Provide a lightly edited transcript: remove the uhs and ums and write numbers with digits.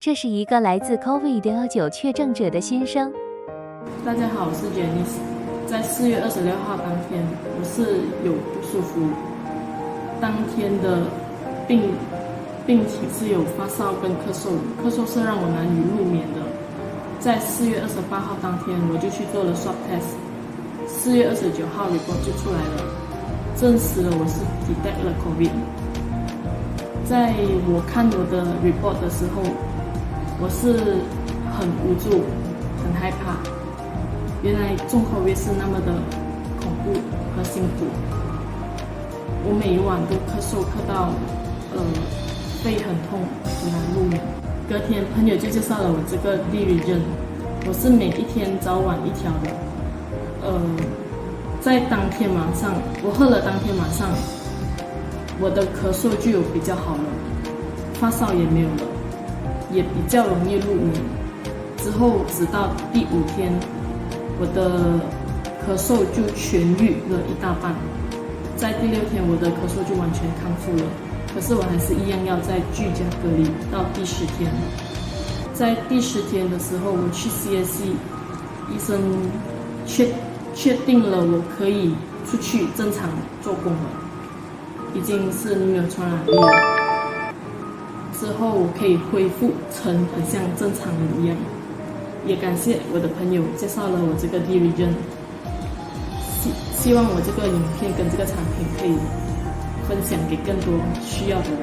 这是一个来自 COVID-19 确诊者的心声。大家好，我是 Janice。在4月26号当天，我是有不舒服，当天的病情是有发烧跟咳嗽，咳嗽是让我难以入眠的。在4月28号当天，我就去做了 swab test，4月29号 report 就出来了，证实了我是 detect 了 COVID。在我看我的 report 的时候，我是很无助，很害怕。原来中 COVID 是那么的恐怖和辛苦。我每一晚都咳嗽咳到肺很痛，很难入眠。隔天朋友就介绍了我这个 D region， 我是每一天早晚一条的。在当天晚上，我喝了当天晚上，我的咳嗽就有比较好了，发烧也没有了，也比较容易入眠。之后直到第5天，我的咳嗽就痊愈了一大半。在第6天，我的咳嗽就完全康复了。可是我还是一样要在居家隔离到第10天。在第10天的时候，我去 CSC， 医生确定了我可以出去正常做工了，已经是没有传染力了。之后我可以恢复成很像正常人一样。也感谢我的朋友介绍了我这个 D region， 希望我这个影片跟这个产品可以分享给更多需要的人。